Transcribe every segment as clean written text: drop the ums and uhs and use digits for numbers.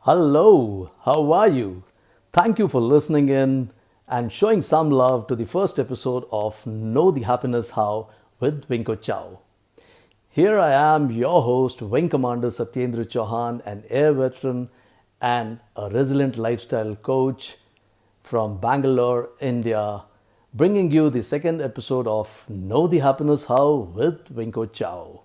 Hello, how are you? Thank you for listening in and showing some love to the first episode of Know the Happiness How with Winco Chau. Here I am, your host, Wing Commander Satyendra Chauhan, an air veteran and a resilient lifestyle coach from Bangalore, India, bringing you the second episode of Know the Happiness How with Winco Chau.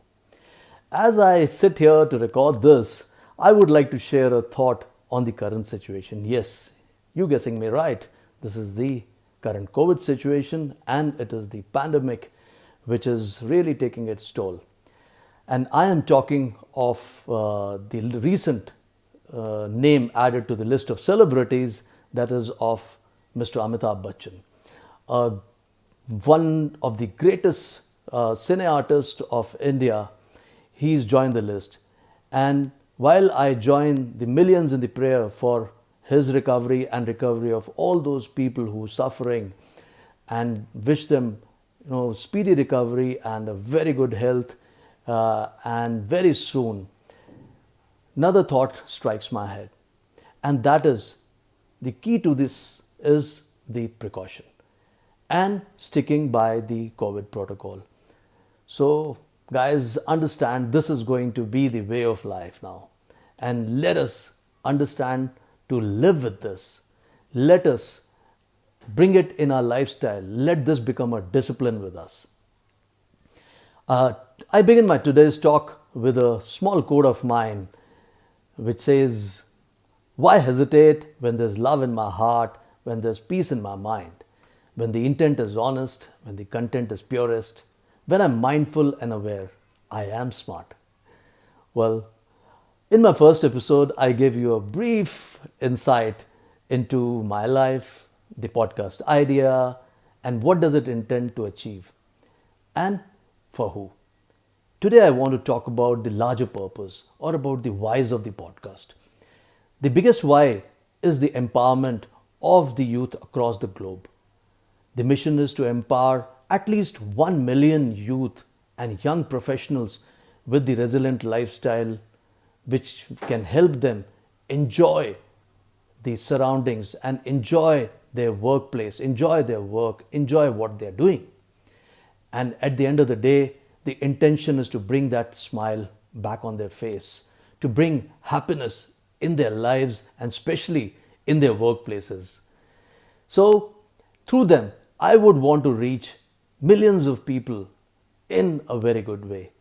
As I sit here to record this, I would like to share a thought on the current situation. Yes, you guessing me right. This is the current COVID situation and it is the pandemic which is really taking its toll. And I am talking of the recent name added to the list of celebrities, that is of Mr. Amitabh Bachchan, uh, one of the greatest cine artists of India. He's joined the list. And while I join the millions in the prayer for his recovery and recovery of all those people who are suffering and wish them speedy recovery and a very good health and very soon, another thought strikes my head, and that is the key to this is the precaution and sticking by the COVID protocol. So, guys, understand this is going to be the way of life now. And let us understand to live with this. Let us bring it in our lifestyle. Let this become a discipline with us. I begin my today's talk with a small quote of mine which says, "Why hesitate when there's love in my heart, when there's peace in my mind, when the intent is honest, when the content is purest, when I'm mindful and aware, I am smart." Well, in my first episode, I gave you a brief insight into my life, the podcast idea, and what does it intend to achieve, and for who. Today, I want to talk about the larger purpose or about the whys of the podcast. The biggest why is the empowerment of the youth across the globe. The mission is to empower at least 1 million youth and young professionals with the resilient lifestyle which can help them enjoy the surroundings and enjoy their workplace, enjoy their work, enjoy what they're doing. And at the end of the day, the intention is to bring that smile back on their face, to bring happiness in their lives and especially in their workplaces. So, through them, I would want to reach millions of people in a very good way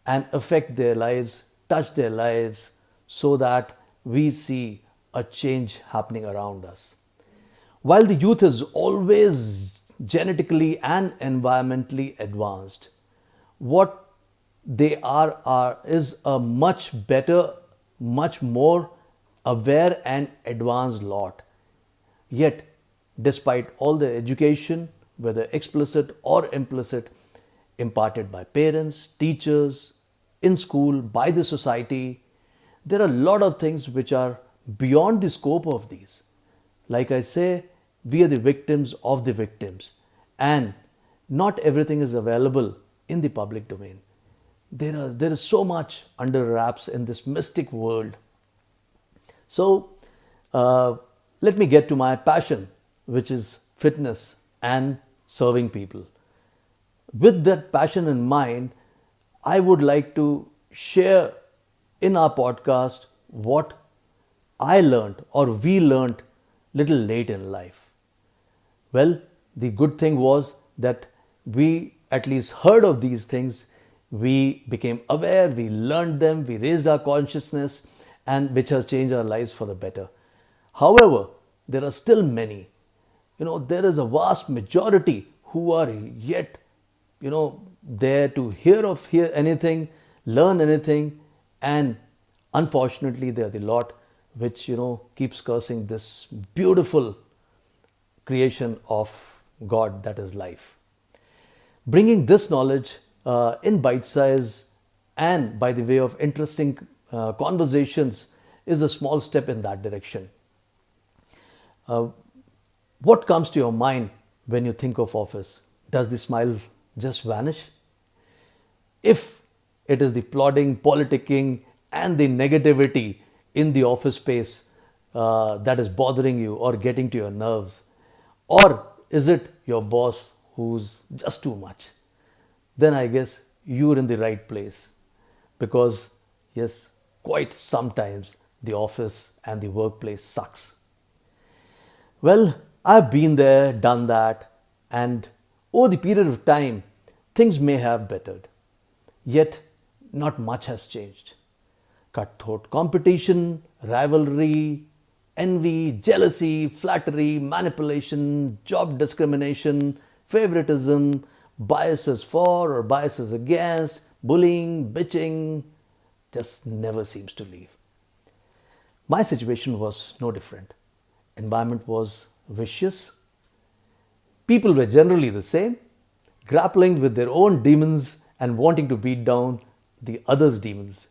and affect their lives, touch their lives so that we see a change happening around us. While the youth is always genetically and environmentally advanced, what they are is a much better, much more aware and advanced lot. Yet, despite all the education, whether explicit or implicit, imparted by parents, teachers, in school, by the society, there are a lot of things which are beyond the scope of these. Like I say, we are the victims of the victims, and not everything is available in the public domain. There is so much under wraps in this mystic world. So, let me get to my passion, which is fitness and serving people. With that passion in mind, I would like to share in our podcast what I learned or we learned little late in life. Well, the good thing was that we at least heard of these things, we became aware, we learned them, we raised our consciousness, and which has changed our lives for the better. However, there are still many. There is a vast majority who are yet, there to hear anything, learn anything, and unfortunately, they are the lot which, keeps cursing this beautiful creation of God that is life. Bringing this knowledge in bite size and by the way of interesting conversations is a small step in that direction. What comes to your mind when you think of office? Does the smile just vanish? If it is the plodding, politicking, and the negativity in the office space that is bothering you or getting to your nerves? Or is it your boss who's just too much? Then I guess you're in the right place. Because, yes, quite sometimes the office and the workplace sucks. Well, I've been there, done that, and over the period of time, things may have bettered. Yet, not much has changed. Cutthroat competition, rivalry, envy, jealousy, flattery, manipulation, job discrimination, favoritism, biases for or biases against, bullying, bitching, just never seems to leave. My situation was no different. Environment was vicious. People were generally the same, grappling with their own demons and wanting to beat down the others' demons.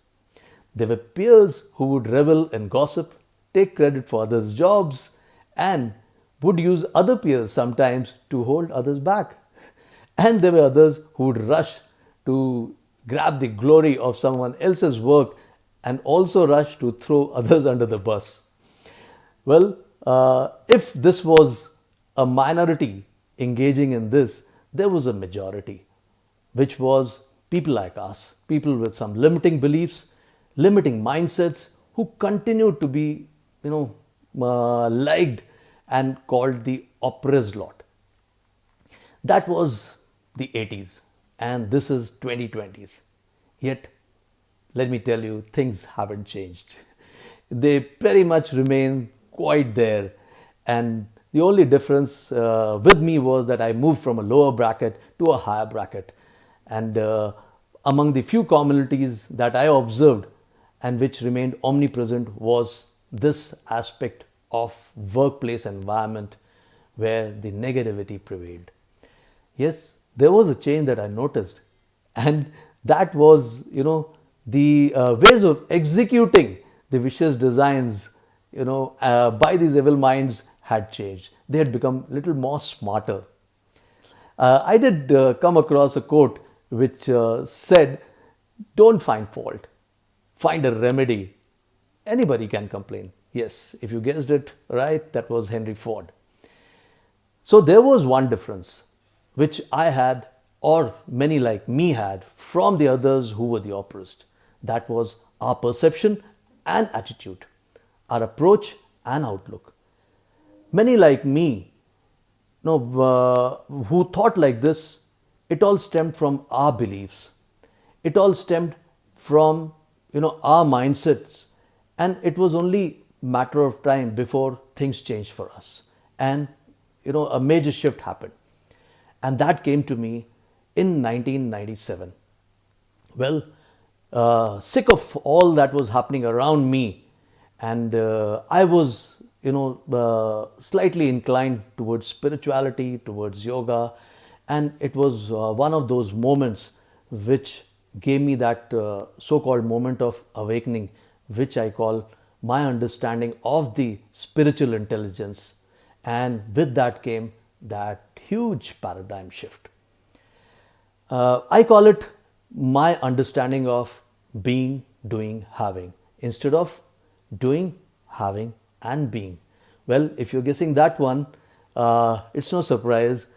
There were peers who would revel in gossip, take credit for others' jobs, and would use other peers sometimes to hold others back. And there were others who would rush to grab the glory of someone else's work and also rush to throw others under the bus. Well, if this was a minority engaging in this, there was a majority, which was people like us, people with some limiting beliefs, limiting mindsets, who continued to be, liked and called the oppressed lot. That was the 80s, and this is 2020s. Yet, let me tell you, things haven't changed. They pretty much remain quite there, and the only difference with me was that I moved from a lower bracket to a higher bracket. And among the few commonalities that I observed and which remained omnipresent was this aspect of workplace environment where the negativity prevailed. Yes, there was a change that I noticed, and that was, the ways of executing the vicious designs, by these evil minds had changed. They had become a little more smarter. I did come across a quote which said, "Don't find fault, find a remedy. Anybody can complain." Yes, if you guessed it right, that was Henry Ford. So there was one difference which I had, or many like me had, from the others who were the oppressed. That was our perception and attitude, our approach and outlook. Many like me, who thought like this, it all stemmed from our beliefs. It all stemmed from, our mindsets. And it was only matter of time before things changed for us. And, a major shift happened. And that came to me in 1997. Well, sick of all that was happening around me, and I was, slightly inclined towards spirituality, towards yoga, and it was one of those moments which gave me that so-called moment of awakening, which I call my understanding of the spiritual intelligence, and with that came that huge paradigm shift. I call it my understanding of being, doing, having, instead of doing, having, and being. Well, if you're guessing that one, it's no surprise,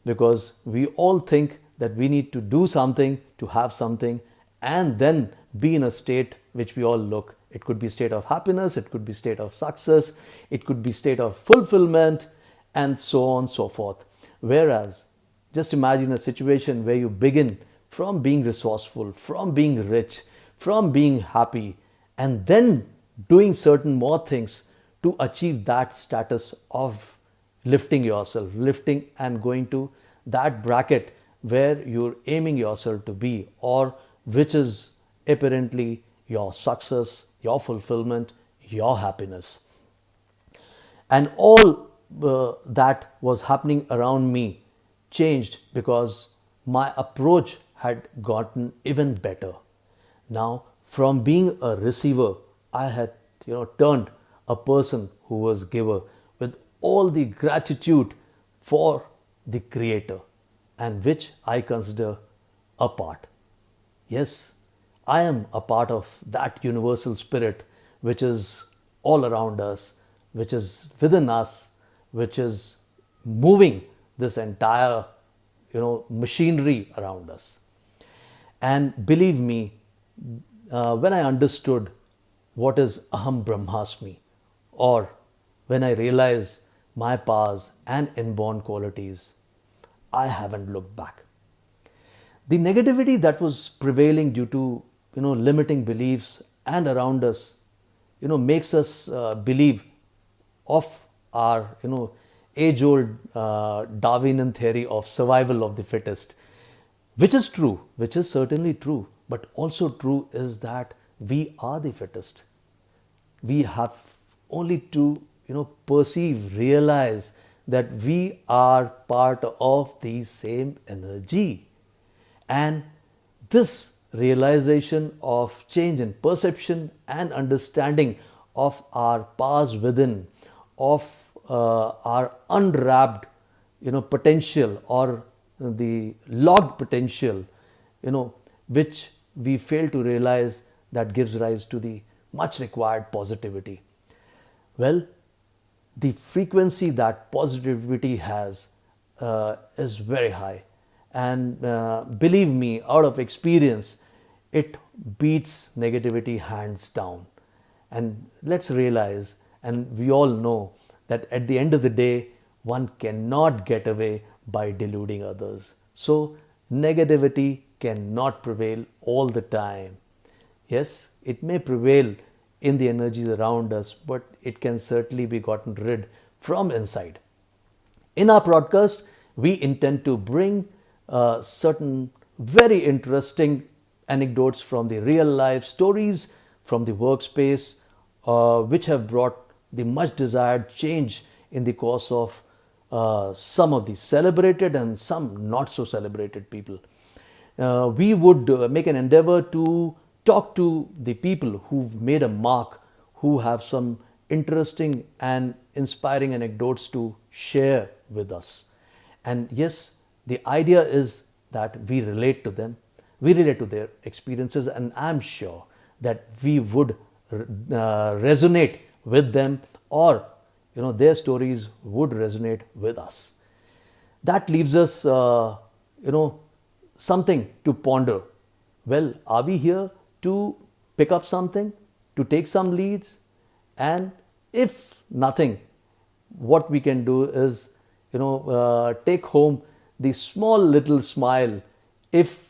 because we all think that we need to do something to have something and then be in a state which we all look. It could be state of happiness, it could be state of success, it could be state of fulfillment, and so on and so forth. Whereas, just imagine a situation where you begin from being resourceful, from being rich, from being happy, and then doing certain more things to achieve that status of lifting yourself, lifting and going to that bracket where you're aiming yourself to be, or which is apparently your success, your fulfillment, your happiness. And all that was happening around me changed because my approach had gotten even better. Now, from being a receiver, I had turned a person who was giver, with all the gratitude for the Creator, and which I consider a part. Yes, I am a part of that universal spirit which is all around us, which is within us, which is moving this entire, machinery around us. And believe me, when I understood what is Aham Brahmasmi, or when I realized my powers and inborn qualities, I haven't looked back. The negativity that was prevailing due to limiting beliefs and around us, makes us believe of our age-old Darwinian theory of survival of the fittest, which is true, which is certainly true, but also true is that we are the fittest. We have only to perceive, realize that we are part of the same energy. And this realization of change in perception and understanding of our powers within, of our unwrapped potential, or the logged potential, which we fail to realize, that gives rise to the much required positivity. Well, the frequency that positivity has is very high. And believe me, out of experience, it beats negativity hands down. And let's realize, and we all know, that at the end of the day, one cannot get away by deluding others. So, negativity cannot prevail all the time. Yes, it may prevail in the energies around us, but it can certainly be gotten rid from inside. In our broadcast, we intend to bring certain very interesting anecdotes from the real life stories from the workspace, which have brought the much desired change in the course of some of the celebrated and some not so celebrated people. We would make an endeavor to talk to the people who've made a mark, who have some interesting and inspiring anecdotes to share with us. And yes, the idea is that we relate to them, we relate to their experiences, and I'm sure that we would resonate with them, or their stories would resonate with us. That leaves us something to ponder. Well, are we here to pick up something, to take some leads? And if nothing, what we can do is take home the small little smile. If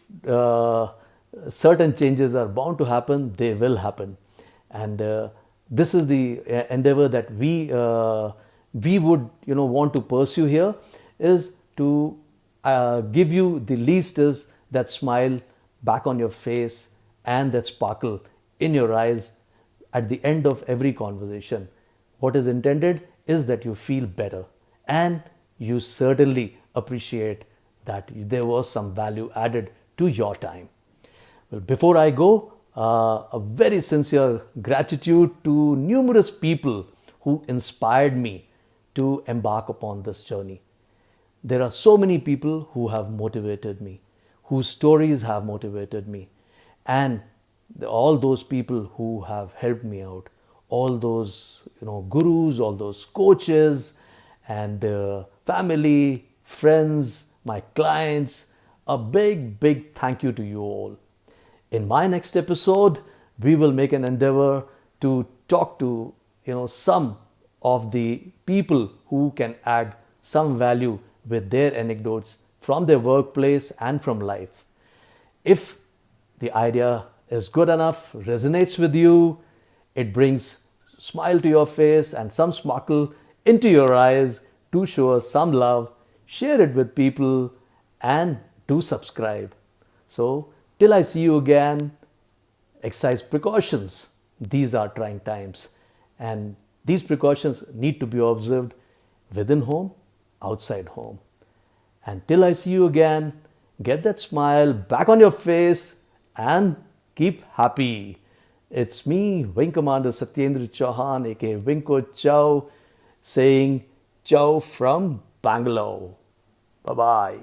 certain changes are bound to happen, they will happen. And this is the endeavor that we would want to pursue here, is to give you the least is that smile back on your face and that sparkle in your eyes at the end of every conversation. What is intended is that you feel better, and you certainly appreciate that there was some value added to your time. Well, before I go, a very sincere gratitude to numerous people who inspired me to embark upon this journey. There are so many people who have motivated me, whose stories have motivated me, and all those people who have helped me out, all those gurus, all those coaches, and family, friends, my clients. A big thank you to you all. In my next episode, we will make an endeavor to talk to some of the people who can add some value with their anecdotes from their workplace and from life. If the idea is good enough, resonates with you, it brings smile to your face and some sparkle into your eyes, to show us some love, share it with people, and do subscribe. So, till I see you again, exercise precautions. These are trying times, and these precautions need to be observed within home, outside home. And till I see you again, get that smile back on your face and keep happy. It's me, Wing Commander Satyendra Chauhan, aka Winco Chau, saying ciao from Bangalore. Bye-bye.